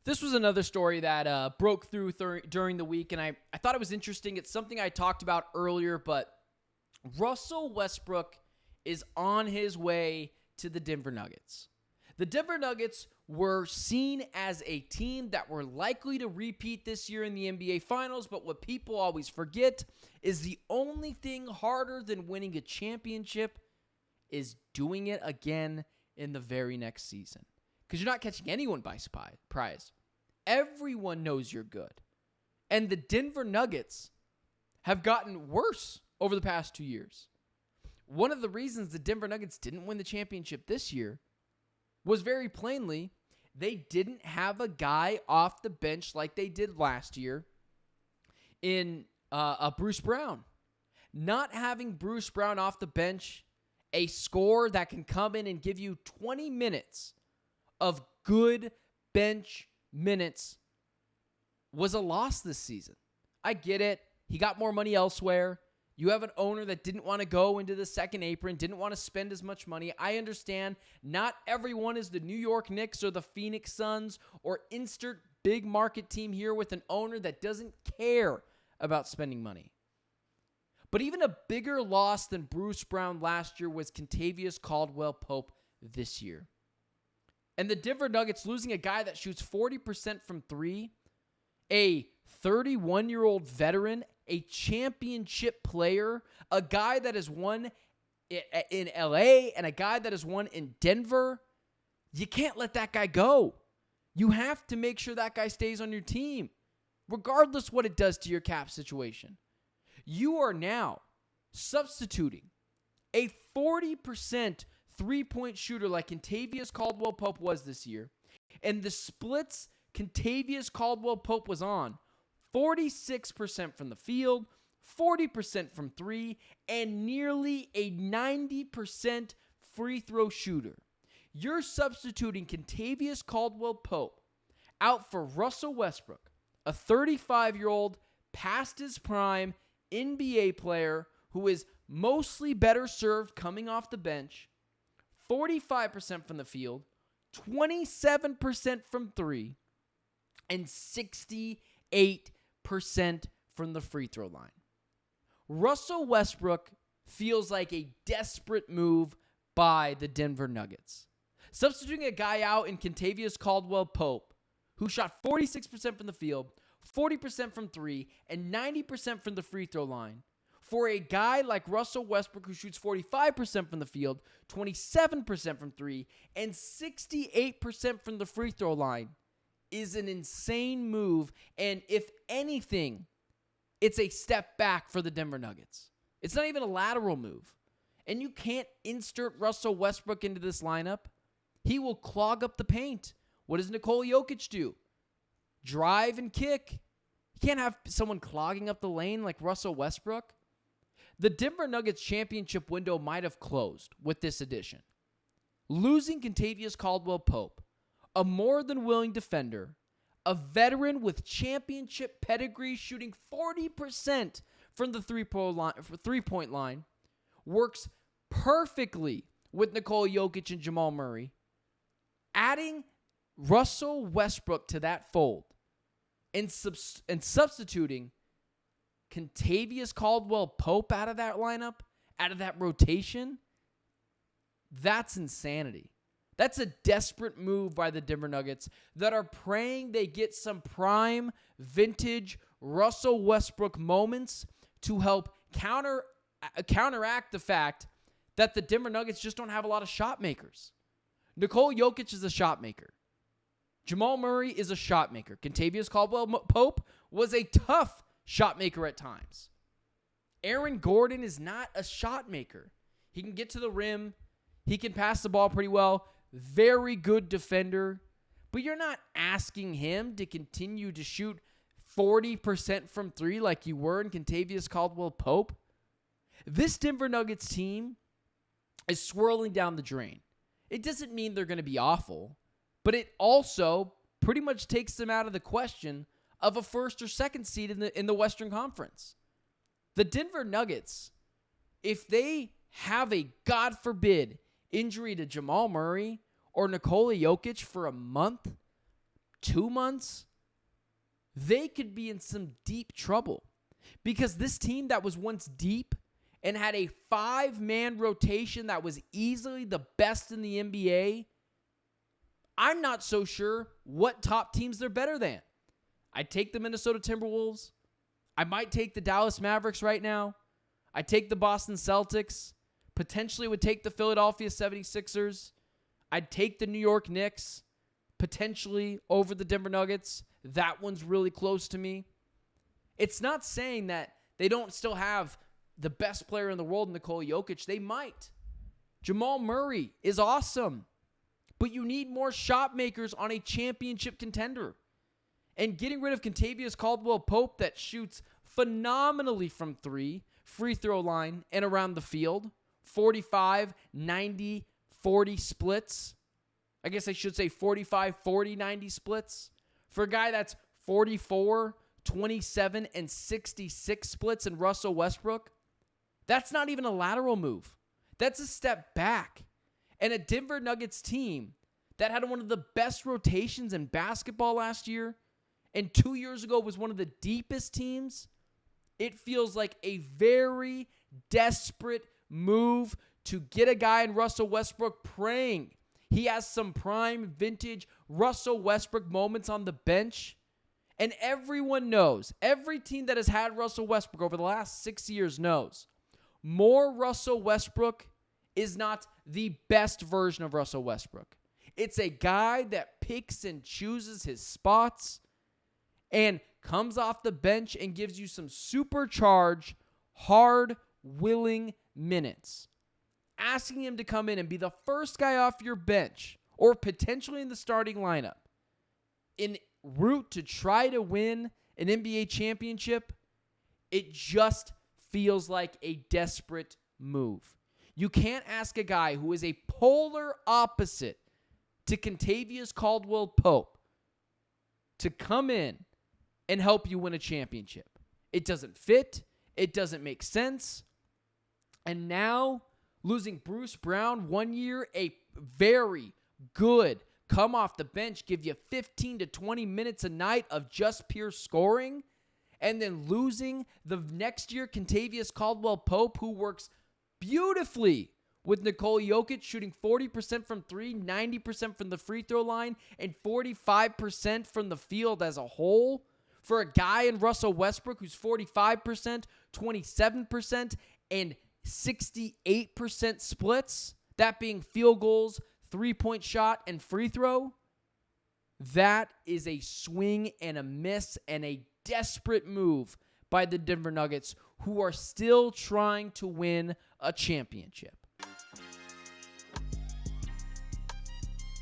This was another story that broke through during the week, and I thought it was interesting. It's something I talked about earlier, but Russell Westbrook is on his way to the Denver Nuggets. The Denver Nuggets were seen as a team that were likely to repeat this year in the NBA Finals, but what people always forget is the only thing harder than winning a championship is doing it again in the very next season. Because you're not catching anyone by surprise. Everyone knows you're good. And the Denver Nuggets have gotten worse over the past 2 years. One of the reasons the Denver Nuggets didn't win the championship this year was very plainly they didn't have a guy off the bench like they did last year in Bruce Brown. Not having Bruce Brown off the bench, a scorer that can come in and give you 20 minutes of good bench minutes, was a loss this season. I get it. He got more money elsewhere. You have an owner that didn't want to go into the second apron, didn't want to spend as much money. I understand not everyone is the New York Knicks or the Phoenix Suns or insert big market team here with an owner that doesn't care about spending money. But even a bigger loss than Bruce Brown last year was Kentavious Caldwell-Pope this year. And the Denver Nuggets losing a guy that shoots 40% from three, a 31-year-old veteran, a championship player, a guy that has won in LA and a guy that has won in Denver. You can't let that guy go. You have to make sure that guy stays on your team, regardless what it does to your cap situation. You are now substituting a 40% three-point shooter like Kentavious Caldwell-Pope was this year, and the splits Kentavious Caldwell-Pope was on, 46% from the field, 40% from three, and nearly a 90% free throw shooter. You're substituting Kentavious Caldwell-Pope out for Russell Westbrook, a 35-year-old, past his prime NBA player who is mostly better served coming off the bench, 45% from the field, 27% from three, and 68% from the free throw line. Russell Westbrook feels like a desperate move by the Denver Nuggets. Substituting a guy out in Kentavious Caldwell-Pope, who shot 46% from the field, 40% from three, and 90% from the free throw line, for a guy like Russell Westbrook who shoots 45% from the field, 27% from three, and 68% from the free throw line, is an insane move, and if anything, it's a step back for the Denver Nuggets. It's not even a lateral move. And you can't insert Russell Westbrook into this lineup. He will clog up the paint. What does Nikola Jokic do? Drive and kick. You can't have someone clogging up the lane like Russell Westbrook. The Denver Nuggets championship window might have closed with this addition. Losing Kentavious Caldwell-Pope, a more than willing defender, a veteran with championship pedigree shooting 40% from the three-point line, works perfectly with Nikola Jokic and Jamal Murray. Adding Russell Westbrook to that fold and substituting Kentavious Caldwell-Pope out of that lineup, out of that rotation, that's insanity. That's a desperate move by the Denver Nuggets that are praying they get some prime, vintage Russell Westbrook moments to help counteract the fact that the Denver Nuggets just don't have a lot of shot makers. Nikola Jokic is a shot maker. Jamal Murray is a shot maker. Kentavious Caldwell-Pope was a tough shot maker at times. Aaron Gordon is not a shot maker. He can get to the rim. He can pass the ball pretty well. Very good defender. But you're not asking him to continue to shoot 40% from three like you were in Kentavious Caldwell-Pope. This Denver Nuggets team is swirling down the drain. It doesn't mean they're going to be awful, but it also pretty much takes them out of the question of a first or second seed in the Western Conference. The Denver Nuggets, if they have a, God forbid, injury to Jamal Murray or Nikola Jokic for a month, 2 months, they could be in some deep trouble. Because this team that was once deep and had a 5-man rotation that was easily the best in the NBA, I'm not so sure what top teams they're better than. I'd take the Minnesota Timberwolves. I might take the Dallas Mavericks right now. I'd take the Boston Celtics. Potentially would take the Philadelphia 76ers. I'd take the New York Knicks, potentially over the Denver Nuggets. That one's really close to me. It's not saying that they don't still have the best player in the world, Nikola Jokic. They might. Jamal Murray is awesome. But you need more shot makers on a championship contender. And getting rid of Kentavious Caldwell-Pope that shoots phenomenally from 3, free throw line, and around the field. 45, 90, 40 splits. I guess I should say 45, 40, 90 splits. For a guy that's 44, 27, and 66 splits in Russell Westbrook, that's not even a lateral move. That's a step back. And a Denver Nuggets team that had one of the best rotations in basketball last year, and 2 years ago was one of the deepest teams, it feels like a very desperate move to get a guy in Russell Westbrook, praying he has some prime vintage Russell Westbrook moments on the bench. And everyone knows, every team that has had Russell Westbrook over the last 6 years knows, more Russell Westbrook is not the best version of Russell Westbrook. It's a guy that picks and chooses his spots and comes off the bench and gives you some supercharged, hard, willing minutes. Asking him to come in and be the first guy off your bench or potentially in the starting lineup en route to try to win an NBA championship, it just feels like a desperate move. You can't ask a guy who is a polar opposite to Kentavious Caldwell-Pope to come in and help you win a championship. It doesn't fit. It doesn't make sense. And now, losing Bruce Brown 1 year, a very good come off the bench, give you 15 to 20 minutes a night of just pure scoring, and then losing the next year Kentavious Caldwell-Pope, who works beautifully with Nikola Jokic, shooting 40% from 3, 90% from the free throw line, and 45% from the field as a whole. For a guy in Russell Westbrook who's 45%, 27%, and 68% splits, that being field goals, three-point shot, and free throw, that is a swing and a miss and a desperate move by the Denver Nuggets, who are still trying to win a championship.